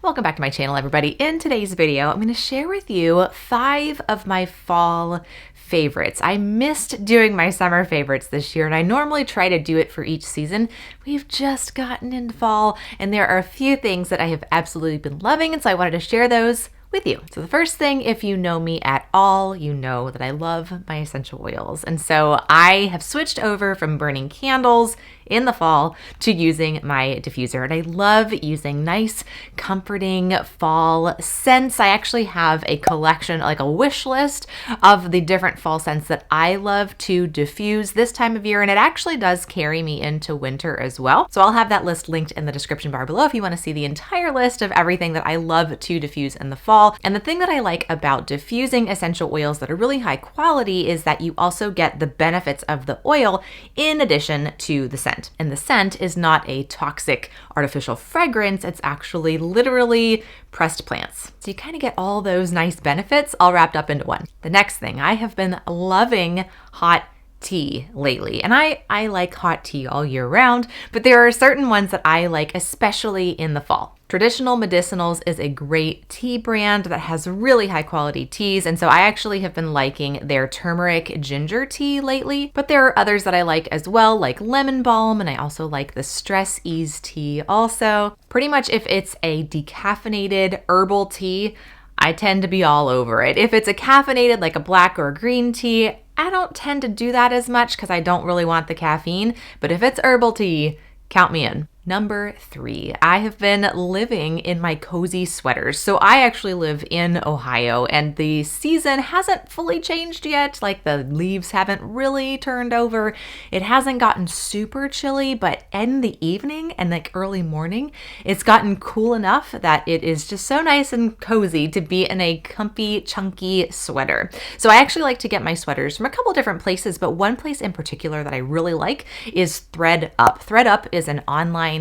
Welcome back to my channel, everybody. In today's video, I'm going to share with you 5 of my fall favorites. I missed doing my summer favorites this year, and I normally try to do it for each season. We've just gotten into fall, and there are a few things that I have absolutely been loving, and so I wanted to share those with you. So the first thing, if you know me at all, you know that I love my essential oils. And so I have switched over from burning candles in the fall to using my diffuser. And I love using nice, comforting fall scents. I actually have a collection, like a wish list of the different fall scents that I love to diffuse this time of year. And it actually does carry me into winter as well. So I'll have that list linked in the description bar below if you want to see the entire list of everything that I love to diffuse in the fall. And the thing that I like about diffusing essential oils that are really high quality is that you also get the benefits of the oil in addition to the scent. And the scent is not a toxic artificial fragrance, it's actually literally pressed plants. So you kind of get all those nice benefits all wrapped up into one. The next thing, I have been loving hot tea lately. And I like hot tea all year round, but there are certain ones that I like, especially in the fall. Traditional Medicinals is a great tea brand that has really high quality teas. And so I actually have been liking their turmeric ginger tea lately, but there are others that I like as well, like lemon balm. And I also like the stress ease tea also. Pretty much if it's a decaffeinated herbal tea, I tend to be all over it. If it's a caffeinated, like a black or a green tea, I don't tend to do that as much because I don't really want the caffeine. But if it's herbal tea, count me in. Number 3, I have been living in my cozy sweaters. So I actually live in Ohio and the season hasn't fully changed yet. Like the leaves haven't really turned over. It hasn't gotten super chilly, but in the evening and like early morning, it's gotten cool enough that it is just so nice and cozy to be in a comfy, chunky sweater. So I actually like to get my sweaters from a couple different places, but one place in particular that I really like is ThredUp. ThredUp is an online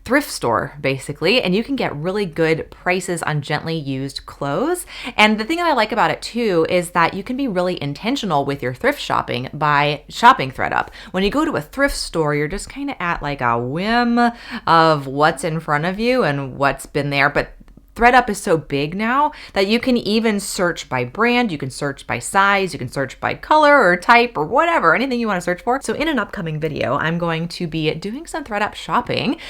thrift store basically, and you can get really good prices on gently used clothes. And the thing that I like about it too is that you can be really intentional with your thrift shopping by shopping ThredUp. When you go to a thrift store, you're just kind of at like a whim of what's in front of you and what's been there. But ThredUp is so big now that you can even search by brand, you can search by size, you can search by color or type or whatever, anything you want to search for. So in an upcoming video, I'm going to be doing some ThredUp shopping,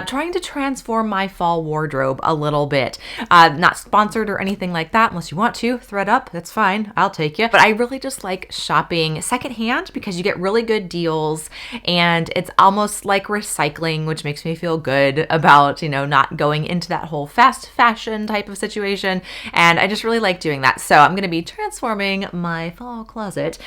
trying to transform my fall wardrobe a little bit. Not sponsored or anything like that, unless you want to. ThredUp, that's fine, I'll take you. But I really just like shopping secondhand because you get really good deals and it's almost like recycling, which makes me feel good about, not going into that whole fast fashion type of situation. And I just really like doing that. So I'm going to be transforming my fall closet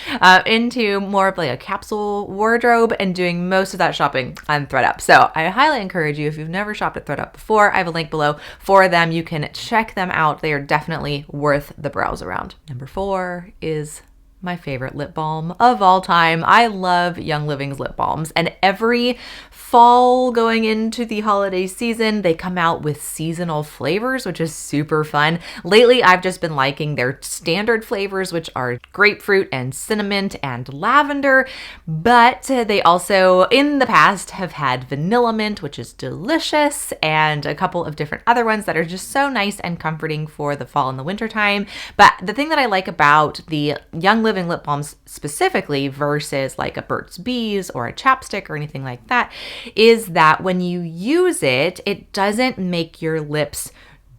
into more of like a capsule wardrobe and doing most of that shopping on ThredUp. So I highly encourage you, if you've never shopped at ThredUp before, I have a link below for them. You can check them out. They are definitely worth the browse around. Number 4 is my favorite lip balm of all time. I love Young Living's lip balms, and every fall going into the holiday season, they come out with seasonal flavors, which is super fun. Lately, I've just been liking their standard flavors, which are grapefruit and cinnamon and lavender, but they also in the past have had vanilla mint, which is delicious, and a couple of different other ones that are just so nice and comforting for the fall and the winter time. But the thing that I like about the Young Living lip balms specifically versus like a Burt's Bees or a chapstick or anything like that is that when you use it, it doesn't make your lips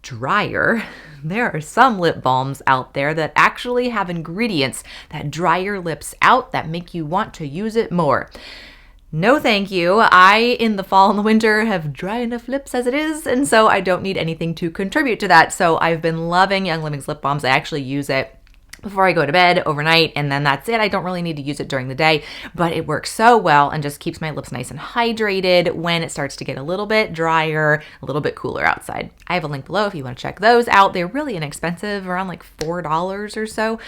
drier. There are some lip balms out there that actually have ingredients that dry your lips out, that make you want to use it more. No, thank you. I, in the fall and the winter, have dry enough lips as it is, and so I don't need anything to contribute to that. So I've been loving Young Living's lip balms. I actually use it before I go to bed overnight, and then that's it. I don't really need to use it during the day, but it works so well and just keeps my lips nice and hydrated when it starts to get a little bit drier, a little bit cooler outside. I have a link below if you want to check those out. They're really inexpensive, around like $4 or so.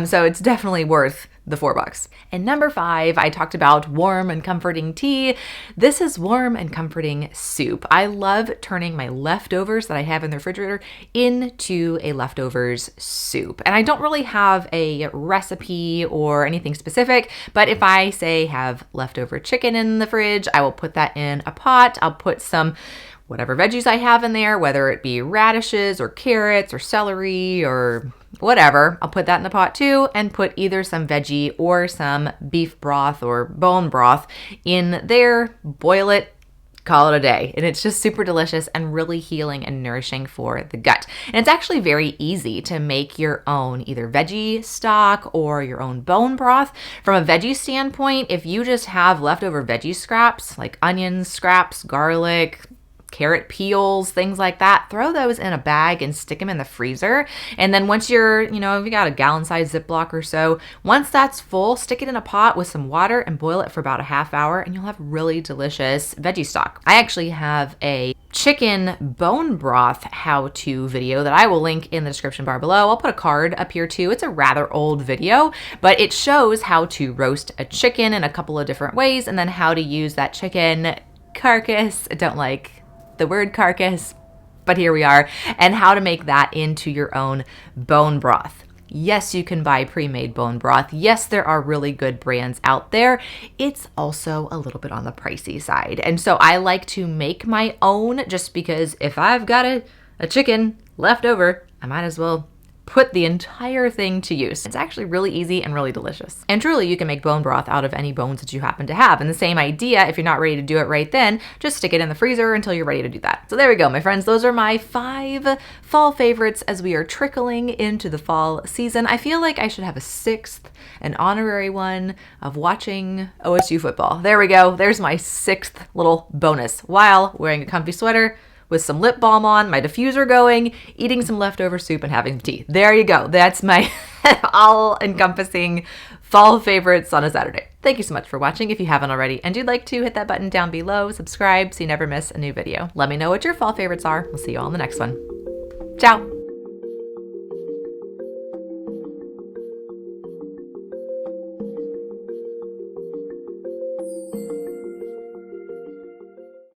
So it's definitely worth the $4. And number 5, I talked about warm and comforting tea. This is warm and comforting soup. I love turning my leftovers that I have in the refrigerator into a leftovers soup. And I don't really have a recipe or anything specific, but if I say have leftover chicken in the fridge, I will put that in a pot. I'll put some whatever veggies I have in there, whether it be radishes or carrots or celery or whatever. I'll put that in the pot too and put either some veggie or some beef broth or bone broth in there, boil it, call it a day. And it's just super delicious and really healing and nourishing for the gut. And it's actually very easy to make your own either veggie stock or your own bone broth. From a veggie standpoint, if you just have leftover veggie scraps like onions, scraps, garlic, carrot peels, things like that, throw those in a bag and stick them in the freezer. And then once you're, if you got a gallon-sized Ziploc or so, once that's full, stick it in a pot with some water and boil it for about a half hour, and you'll have really delicious veggie stock. I actually have a chicken bone broth how-to video that I will link in the description bar below. I'll put a card up here too. It's a rather old video, but it shows how to roast a chicken in a couple of different ways, and then how to use that chicken carcass. I don't like the word carcass, but here we are, and how to make that into your own bone broth. Yes, you can buy pre-made bone broth. Yes, there are really good brands out there. It's also a little bit on the pricey side. And so I like to make my own just because if I've got a chicken left over, I might as well put the entire thing to use. It's actually really easy and really delicious. And truly, you can make bone broth out of any bones that you happen to have. And the same idea, if you're not ready to do it right then, just stick it in the freezer until you're ready to do that. So there we go, my friends. Those are my 5 fall favorites as we are trickling into the fall season. I feel like I should have a 6th, an honorary one of watching OSU football. There we go. There's my 6th little bonus while wearing a comfy sweater with some lip balm on, my diffuser going, eating some leftover soup and having tea. There you go. That's my all-encompassing fall favorites on a Saturday. Thank you so much for watching. If you haven't already and you'd like to, hit that button down below, subscribe so you never miss a new video. Let me know what your fall favorites are. We'll see you all in the next one. Ciao.